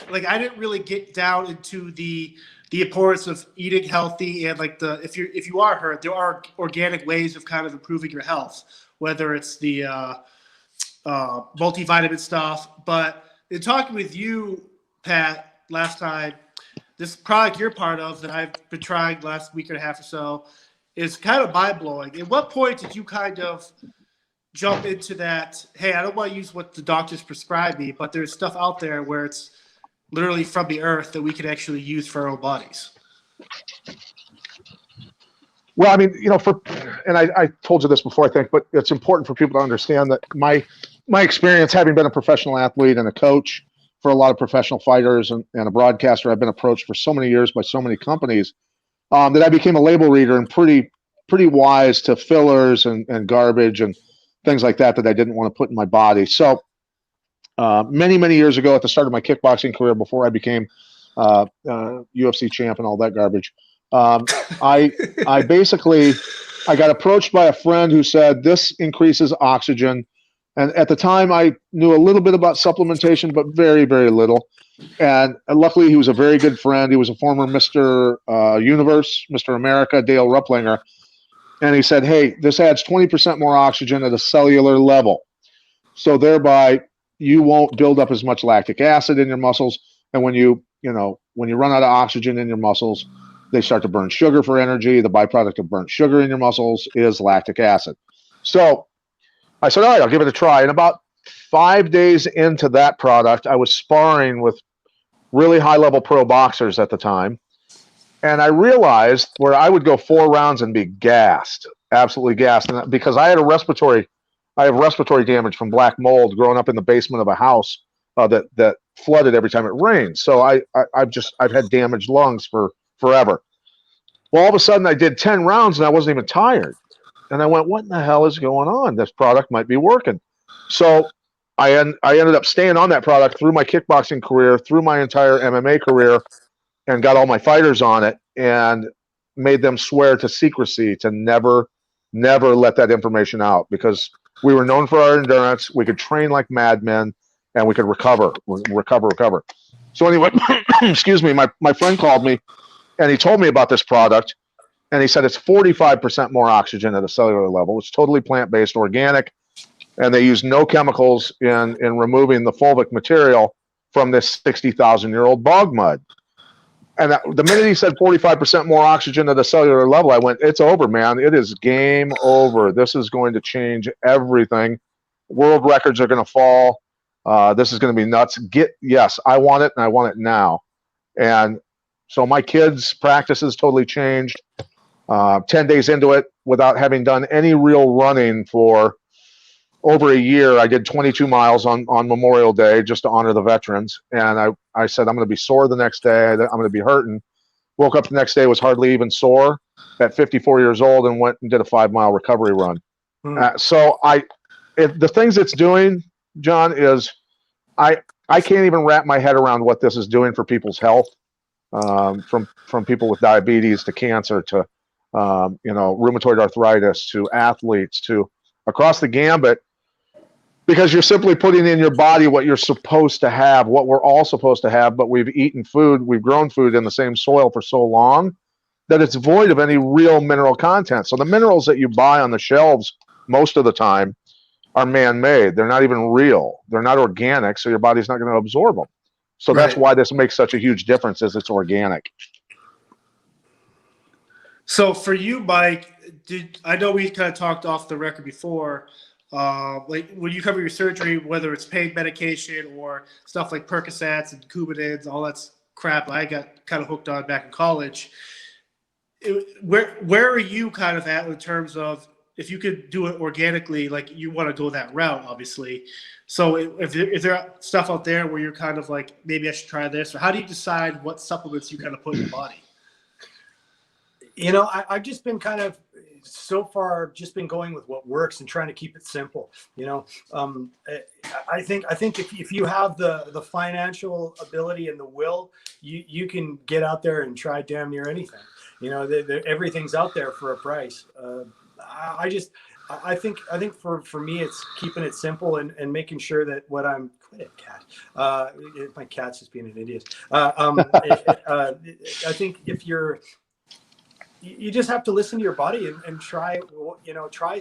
like I didn't really get down into the importance of eating healthy, and like if you are hurt, there are organic ways of kind of improving your health, whether it's the multivitamin stuff. But in talking with you, Pat, last time, this product you're part of that I've been trying last week and a half or so is kind of mind-blowing. At what point did you kind of jump into that, hey, I don't want to use what the doctors prescribe me, but there's stuff out there where it's literally from the earth that we can actually use for our own bodies? Well, I mean, I told you this before, I think, but it's important for people to understand that my experience, having been a professional athlete and a coach for a lot of professional fighters and a broadcaster, I've been approached for so many years by so many companies, that I became a label reader and pretty wise to fillers and garbage and things like that I didn't want to put in my body. So many, many years ago, at the start of my kickboxing career, before I became UFC champ and all that garbage, I got approached by a friend who said, this increases oxygen. And at the time, I knew a little bit about supplementation, but very, very little. And luckily, he was a very good friend. He was a former Mr. Universe, Mr. America, Dale Rupplinger. And he said, hey, this adds 20% more oxygen at a cellular level. So thereby, you won't build up as much lactic acid in your muscles. And when you run out of oxygen in your muscles, they start to burn sugar for energy. The byproduct of burnt sugar in your muscles is lactic acid. So I said, all right, I'll give it a try. And about 5 days into that product, I was sparring with really high-level pro boxers at the time. And I realized where I would go 4 rounds and be gassed, absolutely gassed. And because I have respiratory damage from black mold growing up in the basement of a house that flooded every time it rained. So I've had damaged lungs for forever. Well, all of a sudden I did 10 rounds and I wasn't even tired. And I went, what in the hell is going on? This product might be working. So I ended up staying on that product through my kickboxing career, through my entire MMA career, and got all my fighters on it and made them swear to secrecy to never let that information out, because we were known for our endurance. We could train like madmen, and we could recover. So anyway, excuse me, my friend called me, and he told me about this product. And he said it's 45% more oxygen at a cellular level. It's totally plant-based, organic, and they use no chemicals in removing the fulvic material from this 60,000-year-old bog mud. And the minute he said 45% more oxygen at a cellular level, I went, it's over, man. It is game over. This is going to change everything. World records are going to fall. This is going to be nuts. Yes, I want it, and I want it now. And so my kids' practices totally changed. 10 days into it, without having done any real running for over a year, I did 22 miles on Memorial Day just to honor the veterans. And I said, I'm going to be sore the next day. I'm going to be hurting. Woke up the next day, was hardly even sore at 54 years old, and went and did a 5-mile recovery run. So the things it's doing, John, is I can't even wrap my head around what this is doing for people's health. from people with diabetes to cancer to rheumatoid arthritis to athletes to across the gambit, because you're simply putting in your body what you're supposed to have, what we're all supposed to have, but we've eaten food, we've grown food in the same soil for so long that it's void of any real mineral content. So the minerals that you buy on the shelves most of the time are man-made. They're not even real. They're not organic, so your body's not going to absorb them. So that's why this makes such a huge difference, is it's organic. So for you, Mike, I know we kind of talked off the record before, like when you cover your surgery, whether it's pain medication or stuff like Percocets and Coumadins, all that crap I got kind of hooked on back in college. Where are you kind of at in terms of, if you could do it organically, like you want to go that route, obviously. So is there stuff out there where you're kind of like, maybe I should try this? Or how do you decide what supplements you kind of put in your body? I've just been kind of, so far, just been going with what works and trying to keep it simple. I think if you have the financial ability and the will, you can get out there and try damn near anything. Everything's out there for a price. I think for me, it's keeping it simple and making sure that what I'm cat. My cat's just being an idiot. I think if you just have to listen to your body and try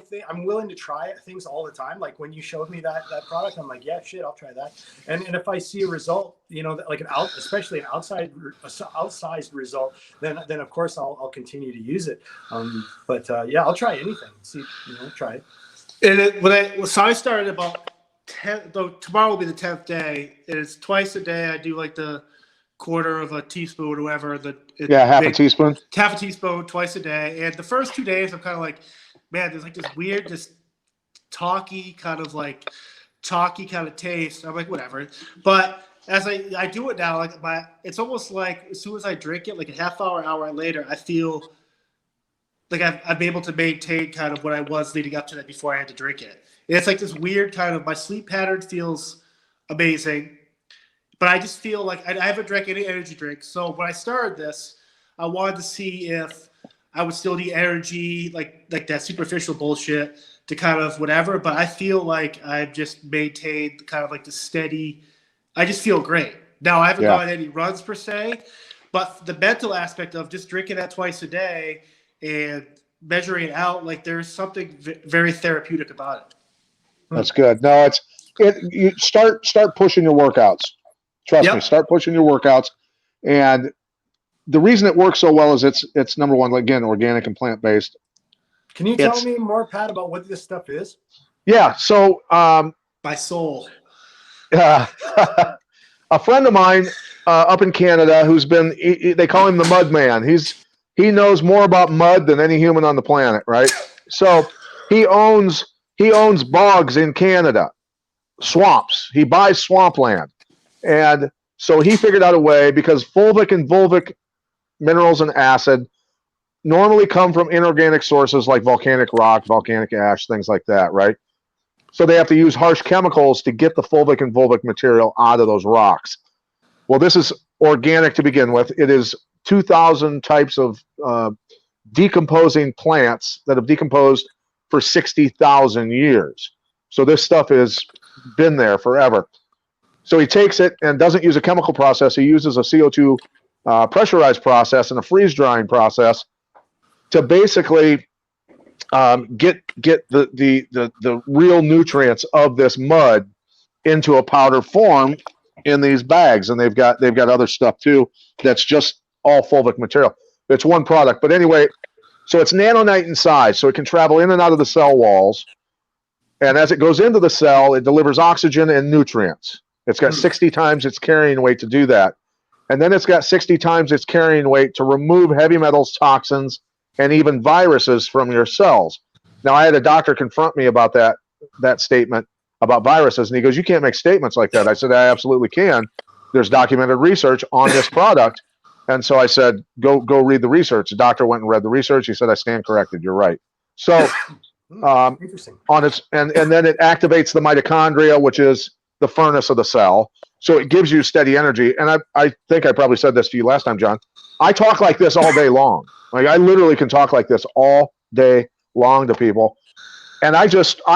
things. I'm willing to try things all the time. Like when you showed me that product, I'm like, yeah, shit, I'll try that. And if I see a result, like especially an outsized result, then of course I'll continue to use it. Yeah, I'll try anything. See, try it. So I started about 10. Though tomorrow will be the 10th day. It's twice a day. I do like the quarter of a teaspoon or whatever. Half a teaspoon. Half a teaspoon twice a day. And the first 2 days, I'm kind of like, man, there's like this weird, just chalky kind of taste. I'm like, whatever. But as I do it now, like it's almost like as soon as I drink it, like a half hour later, I feel like I'm able to maintain kind of what I was leading up to that before I had to drink it. And it's like this weird kind of, my sleep pattern feels amazing. But I just feel like I haven't drank any energy drinks. So when I started this, I wanted to see if I would still need energy, like that superficial bullshit to kind of whatever. But I feel like I've just maintained kind of like the steady. I just feel great. Now, I haven't gone on any runs per se, but the mental aspect of just drinking that twice a day and measuring it out, like there's something very therapeutic about it. That's good. No, you start pushing your workouts. Trust me, start pushing your workouts. And the reason it works so well is it's number one, again, organic and plant-based. Can you tell me more, Pat, about what this stuff is? Yeah. So my soul. A friend of mine up in Canada who's been, they call him the mud man. He knows more about mud than any human on the planet, right? So he owns bogs in Canada, swamps. He buys swampland. And so he figured out a way, because fulvic and vulvic minerals and acid normally come from inorganic sources like volcanic rock, volcanic ash, things like that, right? So they have to use harsh chemicals to get the fulvic and vulvic material out of those rocks. Well, this is organic to begin with. It is 2,000 types of decomposing plants that have decomposed for 60,000 years. So this stuff has been there forever. So he takes it and doesn't use a chemical process. He uses a CO2 pressurized process and a freeze drying process to basically get the real nutrients of this mud into a powder form in these bags. And they've got other stuff too that's just all fulvic material. It's one product, but anyway, so it's nanonite in size, so it can travel in and out of the cell walls. And as it goes into the cell, it delivers oxygen and nutrients. It's got 60 times its carrying weight to do that. And then it's got 60 times its carrying weight to remove heavy metals, toxins, and even viruses from your cells. Now, I had a doctor confront me about that statement about viruses, and he goes, "You can't make statements like that." I said, "I absolutely can. There's documented research on this product." And so I said, go read the research. The doctor went and read the research. He said, "I stand corrected. You're right." So interesting. and then it activates the mitochondria, which is the furnace of the cell. So it gives you steady energy. And I think I probably said this to you last time, John. I talk like this all day long. Like I literally can talk like this all day long to people. And I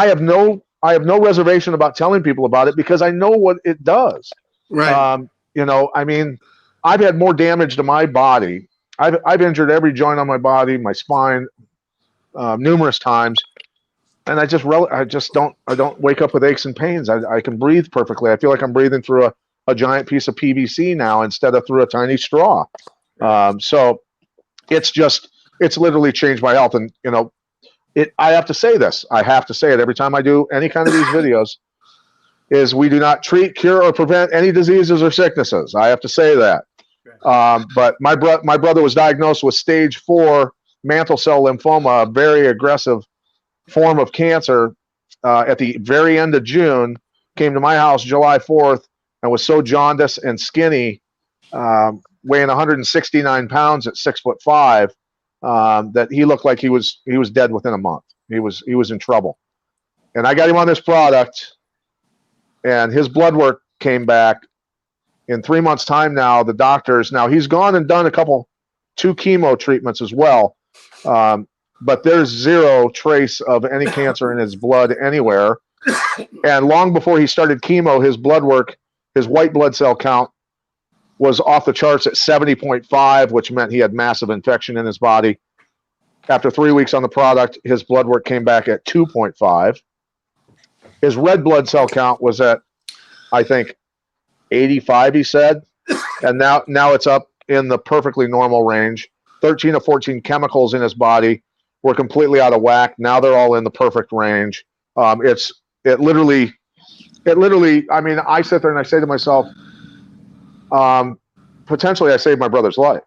have no reservation about telling people about it because I know what it does. Right. You know, I mean, I've had more damage to my body. I've injured every joint on my body, my spine, numerous times. And I don't wake up with aches and pains. I can breathe perfectly. I feel like I'm breathing through a giant piece of PVC now instead of through a tiny straw. So it's literally changed my health. And, you know, I have to say this. I have to say it every time I do any kind of these videos is we do not treat, cure, or prevent any diseases or sicknesses. I have to say that. But my brother was diagnosed with stage 4 mantle cell lymphoma, a very aggressive form of cancer at the very end of June, came to my house July 4th and was so jaundiced and skinny, weighing 169 pounds at 6'5", that he looked like he was dead within a month. He was in trouble. And I got him on this product, and his blood work came back in 3 months' time. Now the doctors, he's gone and done 2 chemo treatments as well. But there's zero trace of any cancer in his blood anywhere. And long before he started chemo, his blood work, his white blood cell count was off the charts at 70.5, which meant he had massive infection in his body. After 3 weeks on the product, his blood work came back at 2.5. His red blood cell count was at, I think, 85, he said. And now it's up in the perfectly normal range. 13 of 14 chemicals in his body were completely out of whack. Now they're all in the perfect range. It literally, I mean, I sit there and I say to myself, potentially I saved my brother's life.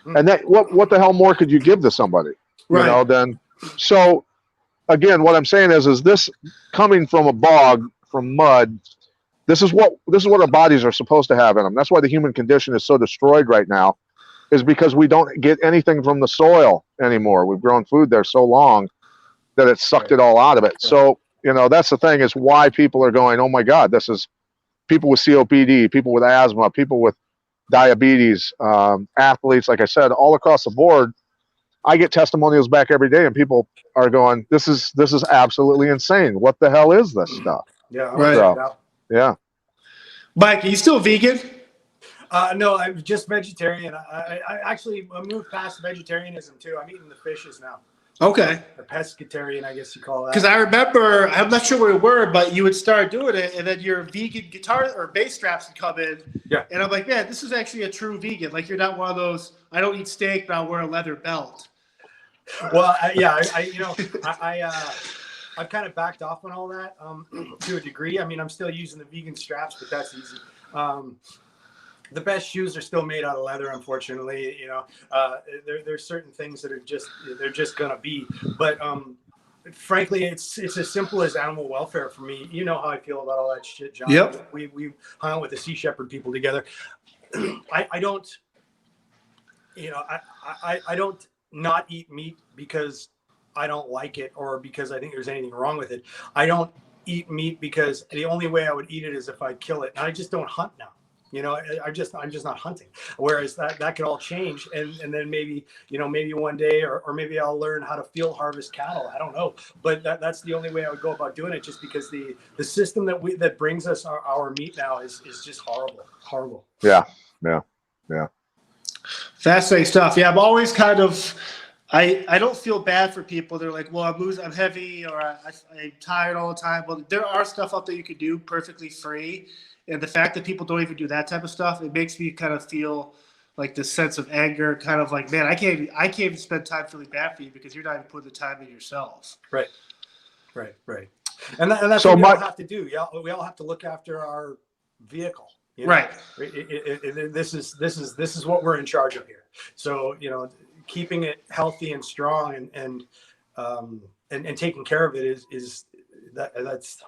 And that, what the hell more could you give to somebody? Right. You know, then, so again, what I'm saying is this coming from a bog, from mud, this is what our bodies are supposed to have in them. That's why the human condition is so destroyed right now, is because we don't get anything from the soil anymore. We've grown food there so long that it's sucked it all out of it. So, you know, that's the thing, is why people are going, oh my God, this is people with COPD, people with asthma, people with diabetes, athletes, like I said, all across the board. I get testimonials back every day and people are going, this is absolutely insane. What the hell is this stuff? Yeah. Right. So, yeah. Mike, are you still vegan? No, I'm just vegetarian. I actually moved past vegetarianism too. I'm eating the fishes now. Okay. Or pescatarian, I guess you call that. Because I remember, I'm not sure where we were, but you would start doing it, and then your vegan guitar or bass straps would come in. Yeah. And I'm like, man, this is actually a true vegan. Like, you're not one of those, I don't eat steak, but I'll wear a leather belt. Well, I've kind of backed off on all that to a degree. I mean, I'm still using the vegan straps, but that's easy. The best shoes are still made out of leather, unfortunately. You know, there's certain things that are just gonna be. But frankly, it's as simple as animal welfare for me. You know how I feel about all that shit, John. Yep. We hung out with the Sea Shepherd people together. I don't, you know, I don't not eat meat because I don't like it or because I think there's anything wrong with it. I don't eat meat because the only way I would eat it is if I kill it. And I just don't hunt now. You know, I'm just not hunting. Whereas that could all change, and then maybe one day, or maybe I'll learn how to field harvest cattle. I don't know, but that's the only way I would go about doing it. Just because the system that brings us our meat now is just horrible. Yeah. Fascinating stuff. Yeah, I'm always kind of, I don't feel bad for people. They're like, well, I'm heavy, or I'm tired all the time. Well, there are stuff out there you could do perfectly free. And the fact that people don't even do that type of stuff, it makes me kind of feel like this sense of anger, kind of like, man, I can't even spend time feeling bad for you because you're not even putting the time in yourself. Right. And that's what we all have to do. Yeah, we all have to look after our vehicle. You know? Right. This is what we're in charge of here. So, you know, keeping it healthy and strong and taking care of it is that's.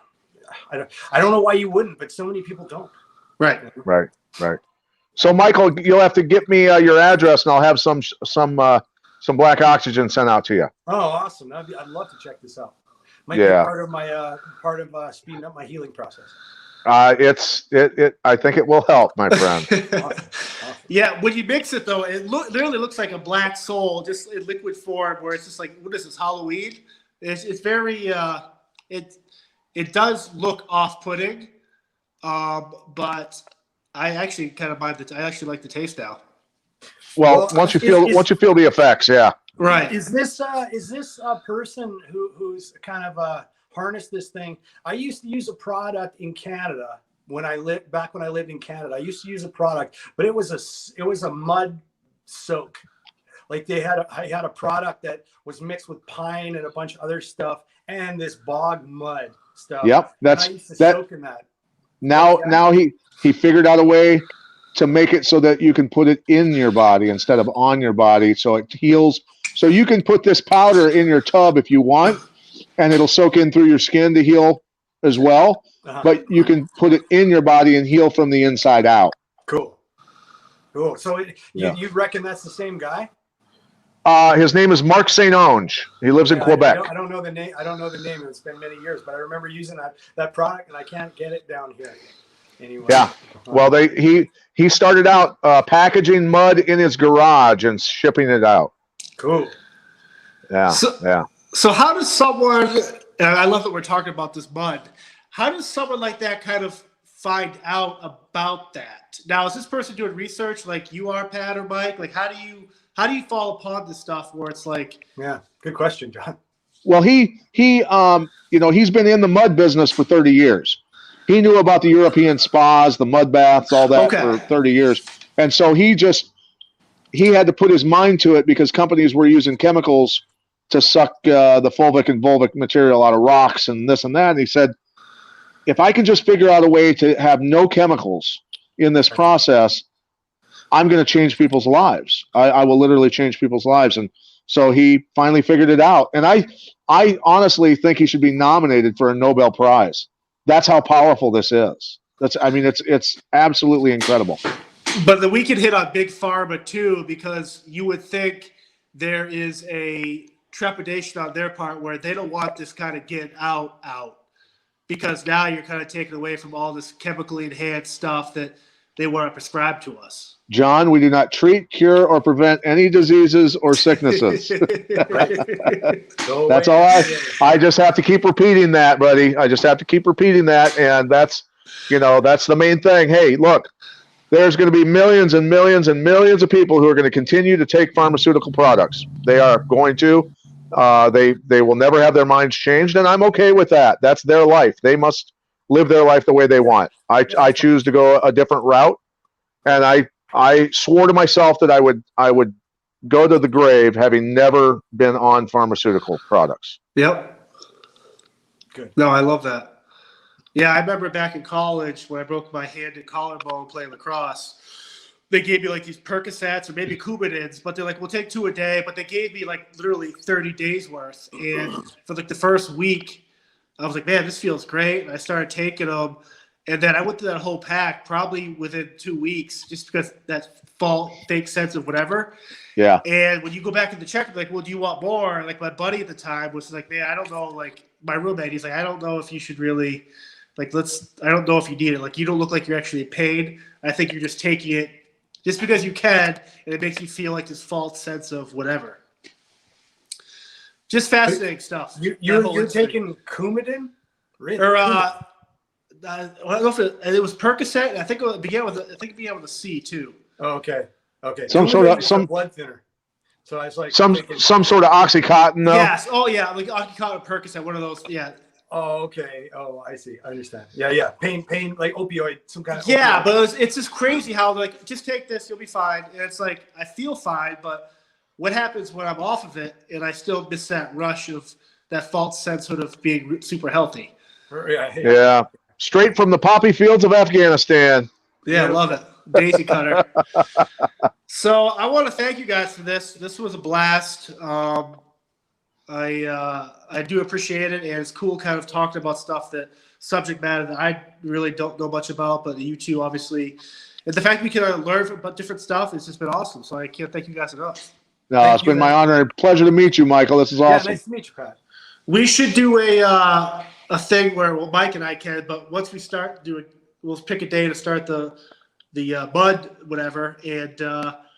I don't know why you wouldn't, but so many people don't. Right. So, Michael, you'll have to get me your address, and I'll have some black oxygen sent out to you. Oh, awesome! I'd love to check this out. Might be part of speeding up my healing process. I think it will help, my friend. Awesome. Yeah, when you mix it though, it literally looks like a black soul, just in liquid form, where it's just like, what is this, Halloween? It's very it does look off-putting, but I actually kind of mind it. I actually like the taste now. Well, once you feel the effects, yeah. Right. Is this a person who's kind of harnessed this thing? I used to use a product in Canada when I lived in Canada. I used to use a product, but it was a mud soak. Like I had a product that was mixed with pine and a bunch of other stuff and this bog mud stuff. Yep, I used to soak in that. Now he figured out a way to make it so that you can put it in your body instead of on your body, so it heals. So you can put this powder in your tub if you want, and it'll soak in through your skin to heal as well. But you can put it in your body and heal from the inside out. Cool. So you reckon that's the same guy? His name is Mark St. Onge. He lives in Quebec. I don't know the name. It's been many years, but I remember using that product, and I can't get it down here anyway. Yeah. Well, he started out packaging mud in his garage and shipping it out. Cool. Yeah. So how does someone? And I love that we're talking about this mud. How does someone like that kind of find out about that? Now, is this person doing research like you are, Pat or Mike? Like, how do you fall upon this stuff where it's like? Yeah, good question, John. Well, he's been in the mud business for 30 years. He knew about the European spas, the mud baths, all that for 30 years. And so he had to put his mind to it because companies were using chemicals to suck the fulvic and vulvic material out of rocks and this and that. And he said, if I can just figure out a way to have no chemicals in this process, I'm going to change people's lives. I will literally change people's lives. And so he finally figured it out. And I honestly think he should be nominated for a Nobel Prize. That's how powerful this is. It's absolutely incredible. But then we could hit on big pharma too, because you would think there is a trepidation on their part where they don't want this kind of get out, because now you're kind of taken away from all this chemically enhanced stuff that they want to prescribe to us. John, we do not treat, cure, or prevent any diseases or sicknesses. That's all I just have to keep repeating that, buddy. I just have to keep repeating that. And that's the main thing. Hey, look, there's going to be millions and millions and millions of people who are going to continue to take pharmaceutical products. They are going to. They will never have their minds changed, and I'm okay with that. That's their life. They must live their life the way they want. I choose to go a different route, and I swore to myself that I would go to the grave having never been on pharmaceutical products. Yep. Good. No, I love that. Yeah, I remember back in college when I broke my hand and collarbone playing lacrosse. They gave me like these Percocets or maybe Coumadins, but they're like, we'll take 2 a day. But they gave me like literally 30 days worth. And for like the first week, I was like, man, this feels great. And I started taking them. And then I went through that whole pack probably within 2 weeks, just because that fake sense of whatever. Yeah. And when you go back in the check, like, well, do you want more? And like my buddy at the time was like, man, I don't know. Like my roommate, he's like, I don't know if you should really, like, I don't know if you need it. Like, you don't look like you're actually in pain. I think you're just taking it just because you can, and it makes you feel like this false sense of whatever. Just fascinating stuff. You're taking Coumadin? Really? Or I don't know if it was Percocet. I think it began with a C too. Oh, okay. Some blood thinner. So it's like some sort of Oxycontin, though. Yes. Oh yeah, like Oxycontin, Percocet, one of those. Yeah. Oh, okay. Oh, I see. I understand. Yeah. Pain, like opioid, some kind of. Yeah, opioid. but it's just crazy how like, just take this, you'll be fine. And it's like, I feel fine, but what happens when I'm off of it and I still miss that rush of that false sense of being super healthy? Yeah. Straight from the poppy fields of Afghanistan. Yeah, I love it. Daisy cutter. So I want to thank you guys for this. This was a blast. I do appreciate it, and it's cool kind of talking about subject matter that I really don't know much about, but you two obviously, and the fact we can learn about different stuff, it's just been awesome. So I can't thank you guys enough. No, it's been my honor and pleasure to meet you, Michael. This is awesome. Yeah, nice to meet you, Pat. We should do a a thing where Mike and I can, but once we start doing, we'll pick a day to start the bud, whatever, and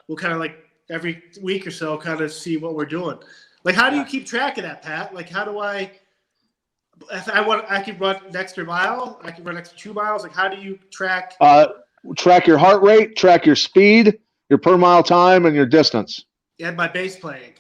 we'll kind of like every week or so kind of see what we're doing. Like, how do you keep track of that, Pat? Like, how do if I could run an extra mile, I can run extra 2 miles. Like, how do you track? Track your heart rate, track your speed, your per mile time, and your distance. And my bass playing.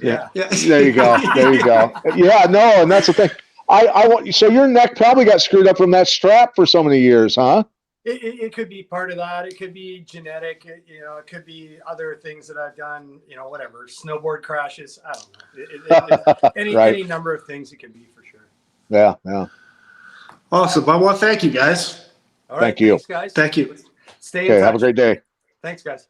Yeah. There you go. There you go. Yeah, no, and that's the thing. I want. So your neck probably got screwed up from that strap for so many years, huh? It could be part of that. It could be genetic. It could be other things that I've done. Whatever. Snowboard crashes. I don't know. Any number of things it could be for sure. Yeah, yeah. Awesome. I want to thank you guys. All right. Thank you. Thanks, guys. Thank you. Stay in touch. Have a great day. Thanks, guys.